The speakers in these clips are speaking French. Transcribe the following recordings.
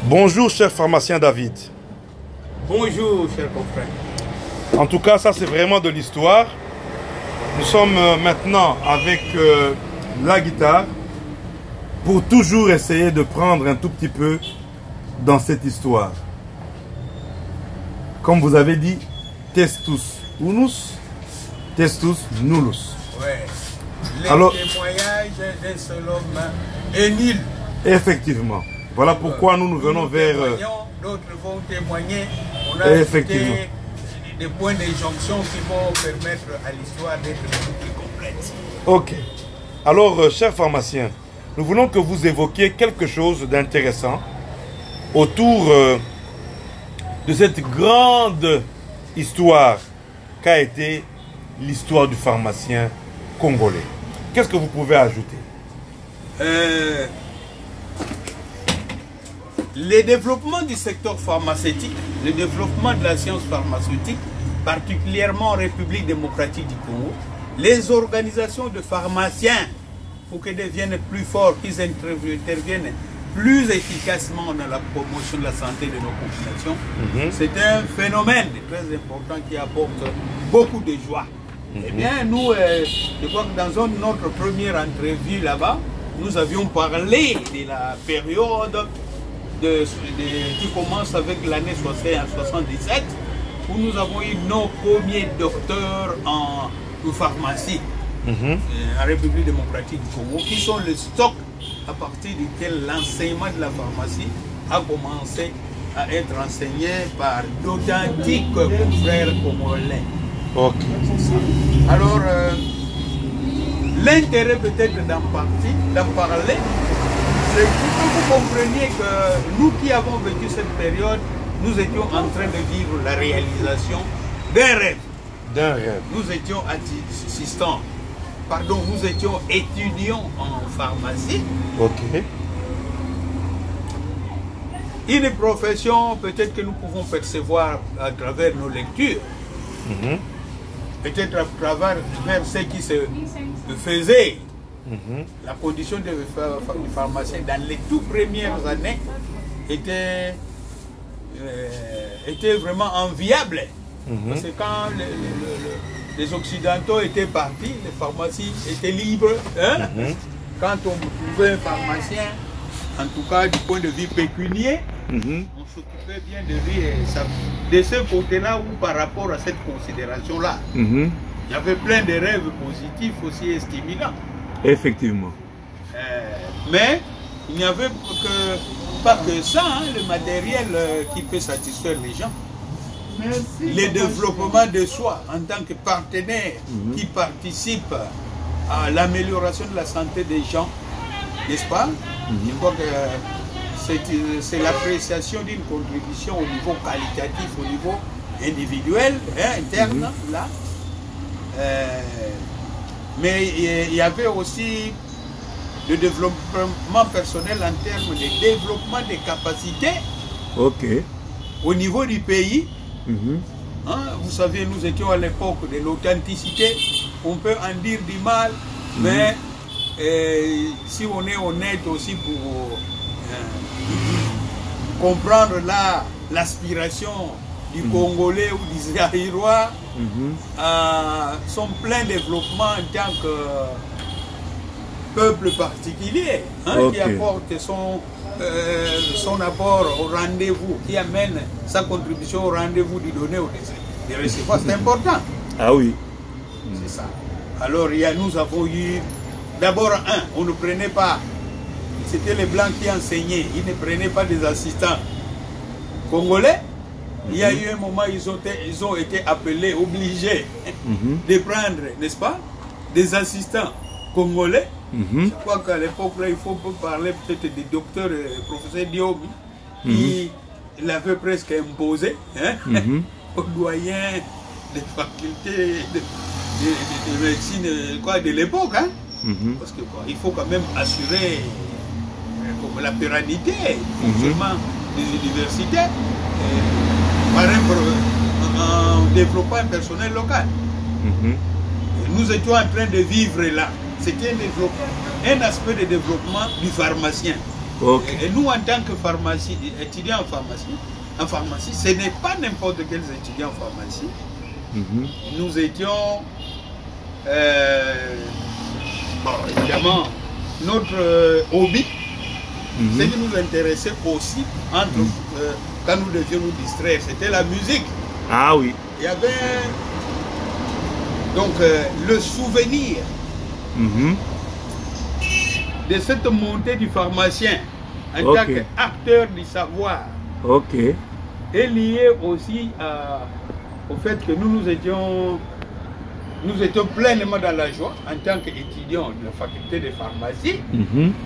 Bonjour, cher pharmacien David. Bonjour, cher confrère. En tout cas, ça c'est vraiment de l'histoire. Nous sommes maintenant avec la guitare pour toujours essayer de prendre un tout petit peu dans cette histoire. Comme vous avez dit, testus unus, testus nullus. Ouais. Les Alors, témoignages d'un seul homme est nul. Effectivement. Voilà pourquoi nous venons vers... D'autres vont témoigner. On a Effectivement. des points d'injonction qui vont permettre à l'histoire d'être plus complète. Ok. Alors, cher pharmacien, nous voulons que vous évoquiez quelque chose d'intéressant autour de cette grande histoire qu'a été l'histoire du pharmacien congolais. Qu'est-ce que vous pouvez ajouter? Le développement du secteur pharmaceutique, le développement de la science pharmaceutique, particulièrement en République démocratique du Congo, les organisations de pharmaciens, pour qu'elles deviennent plus forts, qu'ils interviennent plus efficacement dans la promotion de la santé de nos populations, c'est un phénomène très important qui apporte beaucoup de joie. Eh bien, nous, je crois que dans notre première entrevue là-bas, nous avions parlé de la période qui commence avec l'année 77, où nous avons eu nos premiers docteurs en pharmacie en République démocratique du Congo, qui sont le stock à partir duquel l'enseignement de la pharmacie a commencé à être enseigné par d'authentiques confrères congolais. Ok. Alors, l'intérêt peut-être d'en parler, c'est pour que vous compreniez que nous qui avons vécu cette période, nous étions en train de vivre la réalisation d'un rêve. D'un rêve. Nous étions assistants, nous étions étudiants en pharmacie. Ok. Une profession peut-être que nous pouvons percevoir à travers nos lectures. Peut-être à travers ce qui se faisait. La condition du pharmacien dans les toutes premières années était vraiment enviable. Parce que quand les Occidentaux étaient partis, les pharmacies étaient libres. Quand on trouvait un pharmacien, en tout cas du point de vue pécunier, on s'occupait bien de lui. De ce côté-là ou par rapport à cette considération-là, il y avait plein de rêves positifs aussi stimulants. Effectivement. Mais il n'y avait pas que ça, le matériel qui peut satisfaire les gens. Le développement de soi en tant que partenaire qui participe à l'amélioration de la santé des gens, n'est-ce pas? Je crois que c'est l'appréciation d'une contribution au niveau qualitatif, au niveau individuel, interne, là. Mais il y avait aussi le développement personnel en termes de développement des capacités au niveau du pays. Vous savez, nous étions à l'époque de l'authenticité. On peut en dire du mal, mais si on est honnête aussi pour comprendre l'aspiration du Congolais ou du Zaïrois, son plein développement en tant que peuple particulier, qui apporte son apport au rendez-vous, qui amène sa contribution au rendez-vous du donner au des recevoir, c'est important. Ah oui. C'est ça. Alors nous avons eu, d'abord on ne prenait pas, c'était les Blancs qui enseignaient, ils ne prenaient pas des assistants congolais. Il y a eu un moment, ils ont été appelés, obligés de prendre, n'est-ce pas, des assistants congolais. Je crois qu'à l'époque, il faut parler peut-être des docteurs, professeur Diobi, qui l'avait presque imposé aux doyens des facultés de médecine de l'époque. Parce que il faut quand même assurer la pérennité, le fonctionnement des universités. Par exemple, en développant un personnel local. Nous étions en train de vivre là. C'était un aspect de développement du pharmacien. Okay. Et nous, en tant que étudiants en pharmacie, ce n'est pas n'importe quels étudiants en pharmacie. Nous étions, bon, évidemment, notre hobby, ce qui nous intéressait aussi, quand nous devions nous distraire, c'était la musique. Ah oui. Il y avait donc le souvenir de cette montée du pharmacien en tant qu'acteur du savoir. Ok. Est lié aussi au fait que nous étions pleinement dans la joie en tant qu'étudiants de la faculté de pharmacie.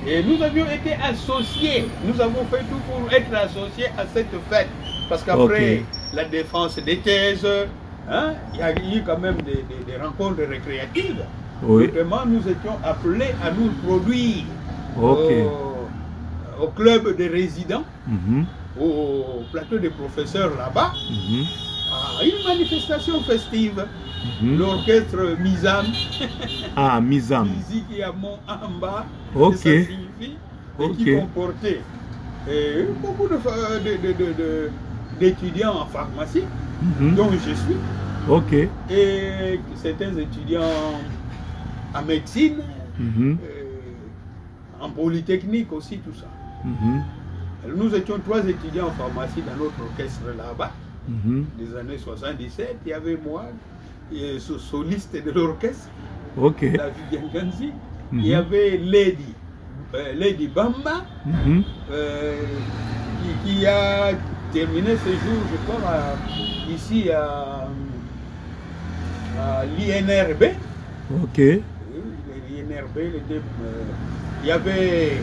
Et nous avions été associés, nous avons fait tout pour être associés à cette fête. Parce qu'après la défense des thèses, hein, il y a eu quand même des rencontres récréatives. Oui. Notamment, nous étions appelés à nous produire au club des résidents, au plateau des professeurs là-bas, à une manifestation festive. L'orchestre Mizam. Ah, Mizam. Musique et amont en bas. Ok. Ça signifie, et qui comportait beaucoup d'étudiants en pharmacie, dont je suis. Ok. Et certains étudiants en médecine, en polytechnique aussi, tout ça. Nous étions 3 étudiants en pharmacie dans notre orchestre là-bas, des années 77. Il y avait moi, et ce soliste de l'orchestre, David Yanganzi. Il y avait Lady Bamba, qui a terminé ce jour, je crois, ici à l'INRB. Ok. L'INRB, il y avait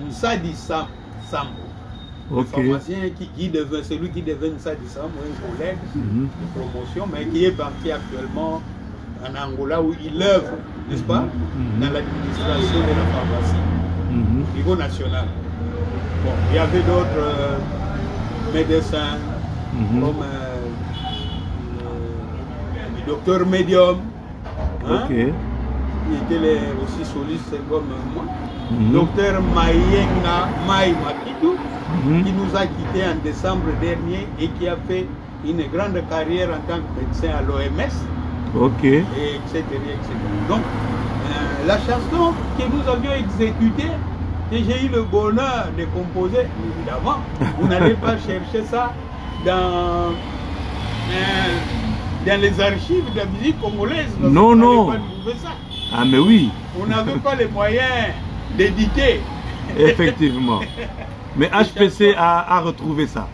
Nsadi Sambo. Le pharmacien celui qui devait Nsadi Sambo, un collègue de promotion, mais qui est parti actuellement en Angola où il œuvre, n'est-ce pas, dans l'administration de la pharmacie au niveau national. Bon, il y avait d'autres médecins comme le docteur Medium, hein, qui était aussi soliste comme moi. Docteur Mayenga Makitu, qui nous a quittés en décembre dernier et qui a fait une grande carrière en tant que médecin à l'OMS, etc. Donc, la chanson que nous avions exécutée, que j'ai eu le bonheur de composer, évidemment, vous n'allez pas chercher ça dans les archives de la musique congolaise. Non, non. Pas trouver ça. Ah, mais oui. On n'avait pas les moyens d'éditer. Effectivement. Mais HPC a retrouvé ça.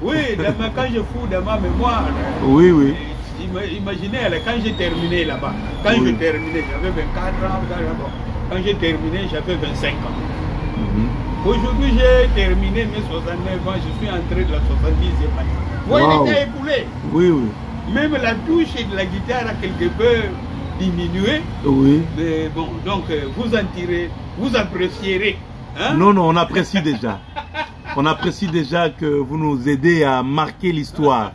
Oui, quand je fous dans ma mémoire. Oui, oui. Imaginez, quand j'ai terminé là-bas, j'ai terminé, j'avais 24 ans. Quand j'ai terminé, j'avais 25 ans. Aujourd'hui, j'ai terminé mes 69 ans, je suis entré de la 70e année. Vous voyez, il était écoulé. Oui, oui. Même la touche de la guitare a quelque peu diminué. Oui. Mais bon, donc vous en tirez, vous apprécierez. Hein? Non, non, on apprécie déjà. On apprécie déjà que vous nous aidez à marquer l'histoire.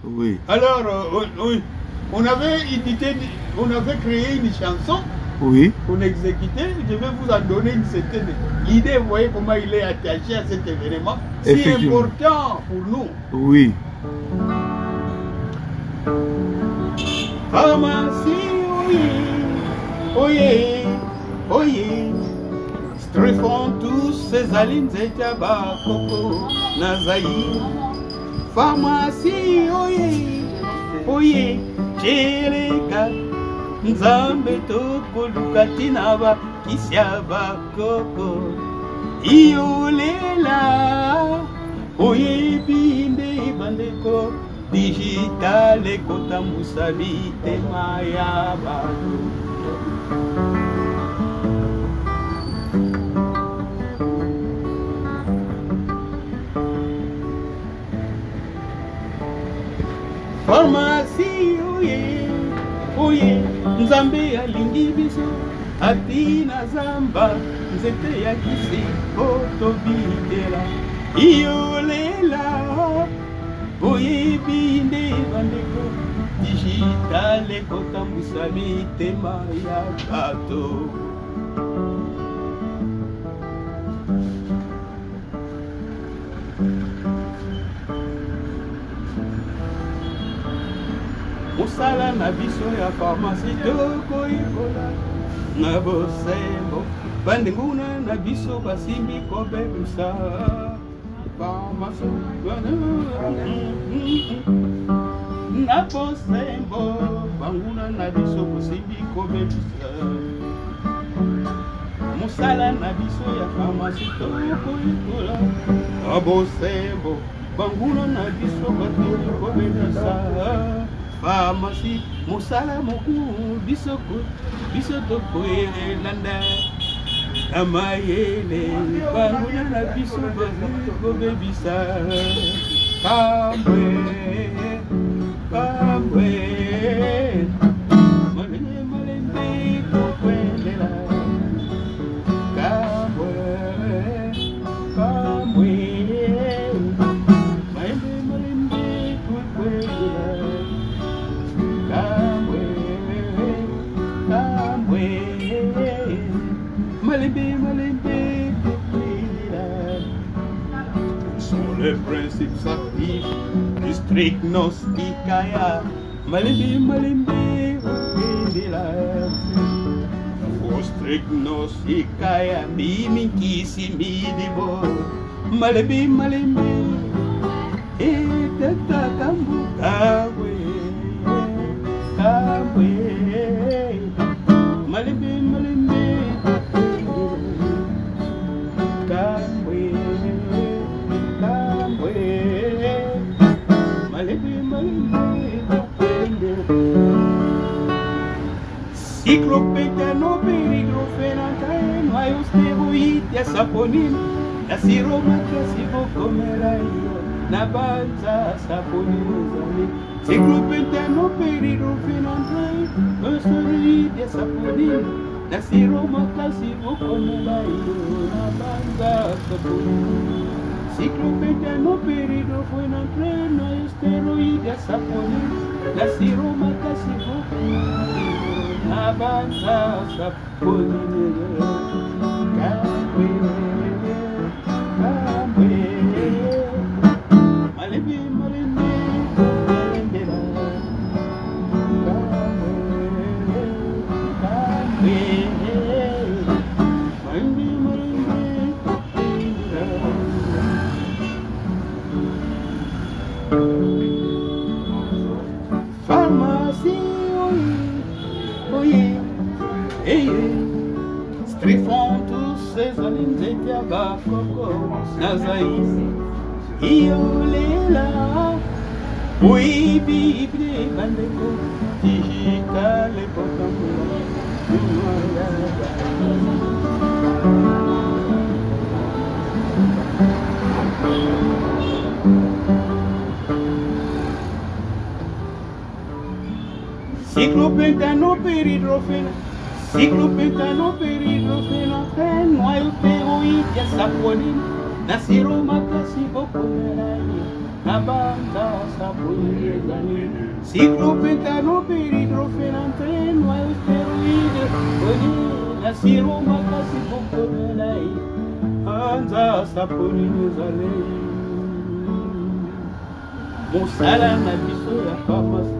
Oui. Alors, on avait créé une chanson. Oui. On exécutait. Je vais vous en donner une certaine idée. Vous voyez comment il est attaché à cet événement. C'est important pour nous. Oui. Pharmacie, oye, oye, strefont tous ces alines et tabakoko, nazaï. Pharmacie, oye, oye, chereka, nzambe toko lukatinaba, kisiaba koko, iolela, oye, binde bandeko. Digital ekotambusa mitema ya bato. Pharmacie oye, oye, nzambe alingi biso, atina zamba, nzete ya kisi otobidela, iolela. Oye binde bandeko, digital ekotambusa mitema ya bato. Musala na biso ya pharmacie toko ikola na bosembo bandenguna na biso basimbi kobelusa pharmacie na bosembo banguna na biso basimbi kobelusa musala na biso ya pharmacie toko ikola na bosembo banguna na biso basimbi kobelusa pharmacie musala moku biso toko elanda amayele banguna na biso basimbi kobebisa kambwe malembe kokwelela kambwe malembe kokwelela malembe kokwelela sont les principes actifs du strict gnosticaya malembe kokwelela strict gnosticaya miminkisi midibo malembe etata kambwe malembe cyclopétano, périgraphénantine, noyau stéroïde, ya saponine, la siromate, sibocomeraïo, na banza saponine, cyclopétano, périgraphénantine, noyau stéroïde, ya saponine, la siromate, sibocomeraïo, na banza saponine. Cyclopétano, périgraphénantine, noyau stéroïde, ya saponine, la siromate, sibocomeraïo. Avanza saponine kambwe malembe endela pharmacie Strifon tous ces alines et tabacco, Nazaïs, Iolela, oui, Bible, Bandeko, Digital, et cyclopétano, périgraphénantine, noyau stéroïde, ya saponine, na siromate, sibocomeraïo, na banda saponine. Cyclopétano, périgraphénantine, noyau stéroïde, na siromate, sibocomeraïo, anza saponine zale. Musala na biso ya pharmacie.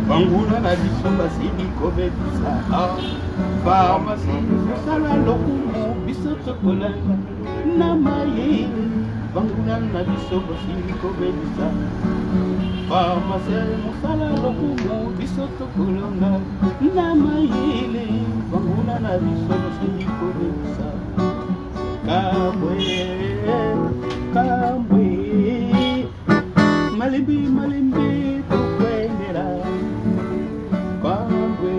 Banguna na biso basili kobebisa pharmacie musala lokumu biso tokolanga na mayele banguna na biso basili kobebisa pharmacie musala lokumu biso tokolanga na mayele banguna na biso basili kobebisa kambwe malembe kokwendela kambwe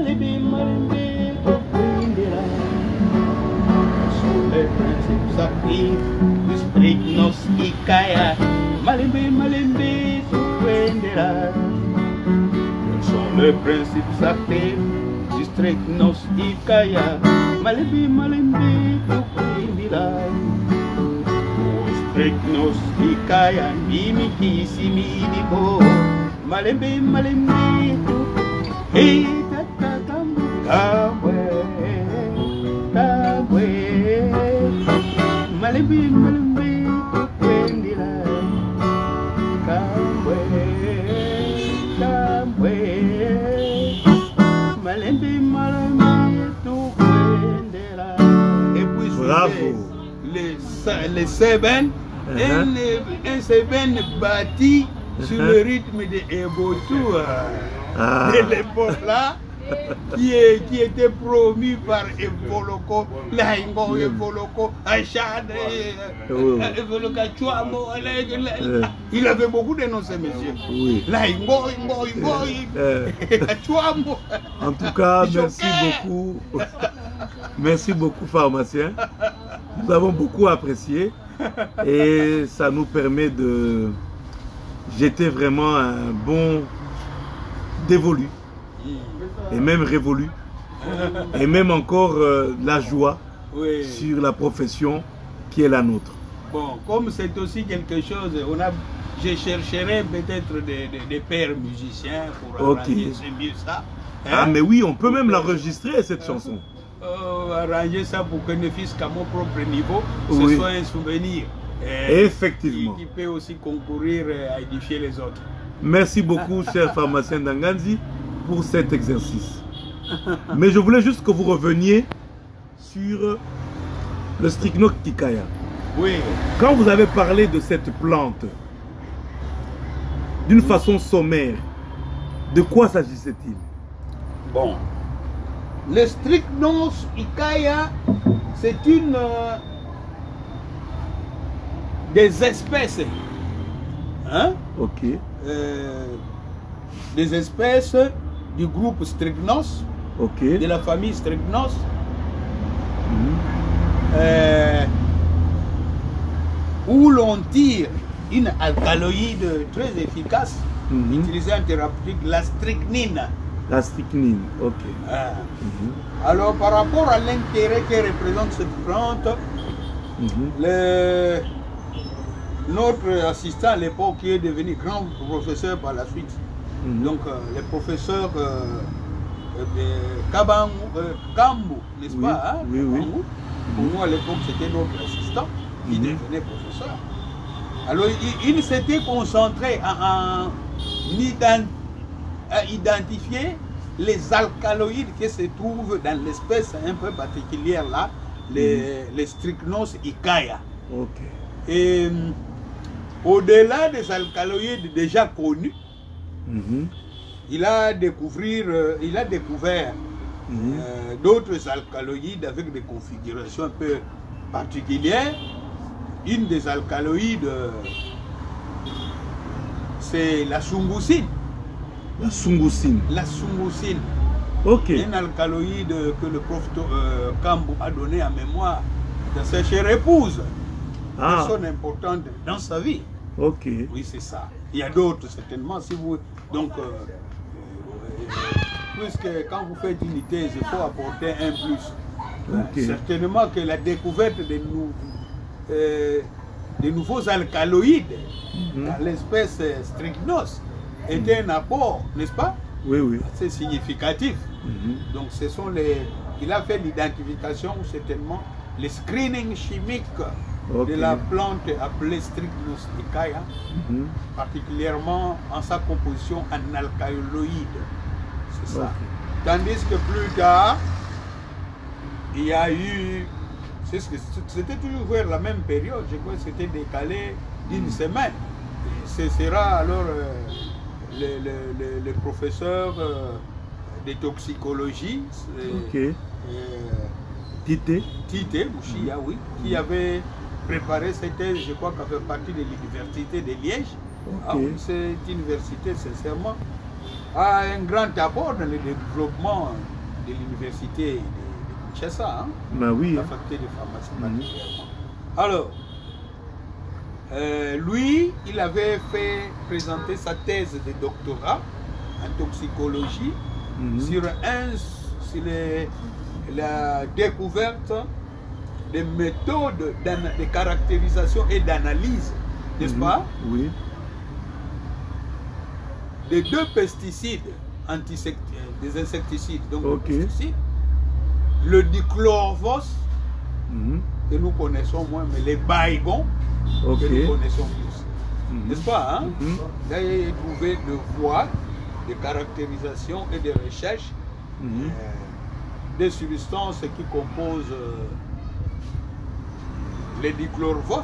malembe kokwendela sont les principes actifs du strict gnosticaya malembe kokwendela sont les principes actifs du strict gnosticaya malembe kokwendela Strychnos ikaya mimi kisimini ko malembe malembe hey tatakambu kabwe kabwe malembe malembe kwendila kabwe kabwe malembe malembe kwendila. Et puis bravo. Les Seben, un Seben bâti sur le rythme de Ebotou de l'époque là, qui était promu par Evoloko, Laingo, Evoloko, Achad, Evoloko, Chouamo, il avait beaucoup de noms, ce monsieur. Oui. Laingo, Chouamo. En tout cas, merci beaucoup. Merci beaucoup, pharmacien. Nous avons beaucoup apprécié et ça nous permet de jeter vraiment un bon dévolu et même révolu et même encore la joie sur la profession qui est la nôtre. Bon, comme c'est aussi quelque chose, je chercherai peut-être des pères musiciens pour arranger mieux ça. Hein? Ah mais oui, on peut même l'enregistrer cette chanson. Arranger ça pour que ne fût qu'à mon propre niveau, ce soit un souvenir. Effectivement. Qui peut aussi concourir à édifier les autres. Merci beaucoup, cher pharmacien Danganzi, pour cet exercice. Mais je voulais juste que vous reveniez sur le Strychnos ikaya. Oui. Quand vous avez parlé de cette plante, d'une façon sommaire, de quoi s'agissait-il? Bon. Le Strychnos ikaya, c'est une des espèces, hein? Ok. Des espèces du groupe Strychnos, ok. de la famille Strychnos, où l'on tire une alcaloïde très efficace, utilisée en thérapeutique, la strychnine. La strychnine, ok. Alors, par rapport à l'intérêt que représente cette plante, notre assistant à l'époque, qui est devenu grand professeur par la suite, donc le professeur Kambu, n'est-ce pas? Oui, oui. Pour nous, à l'époque, c'était notre assistant qui devenait professeur. Alors, il s'était concentré à identifier les alcaloïdes qui se trouvent dans l'espèce un peu particulière là, les Strychnos ikaya. Ok. Et au-delà des alcaloïdes déjà connus, il a découvert d'autres alcaloïdes avec des configurations un peu particulières. Une des alcaloïdes, c'est la sungusine. La sungusine. La sungusine. Ok. Un alcaloïde que le prof Kambu a donné en mémoire de sa chère épouse. Personne importante dans sa vie. Ok. Oui, c'est ça. Il y a d'autres certainement. Si vous, donc, puisque quand vous faites une thèse, il faut apporter un plus. Okay. Certainement que la découverte de nouveaux alcaloïdes dans l'espèce Strychnos était un apport, n'est-ce pas? Oui, oui. C'est significatif. Donc, ce sont il a fait l'identification, certainement, les screenings chimiques de la plante appelée Strychnos ikaya, particulièrement en sa composition en alcaloïde. C'est ça. Tandis que plus tard, il y a eu, c'était toujours vers la même période, je crois que c'était décalé d'une semaine. Ce sera alors le professeur de toxicologie, Tite Bouchia, oui, qui avait préparé cette thèse, je crois qu'elle fait partie de l'université de Liège. Ah oui, cette université, sincèrement, a un grand apport dans le développement de l'université de Kinshasa, hein, la faculté de pharmacie particulièrement. Alors, lui, il avait fait présenter sa thèse de doctorat en toxicologie sur la découverte des méthodes de caractérisation et d'analyse, n'est-ce pas? Oui. Des 2 pesticides, des insecticides, donc des pesticides, le dichlorvos, que nous connaissons moins, mais les baïgons, que nous connaissons plus. N'est-ce pas? Hein? Là, il y a trouvé de voies de caractérisation et de recherche des substances qui composent les dichlorvos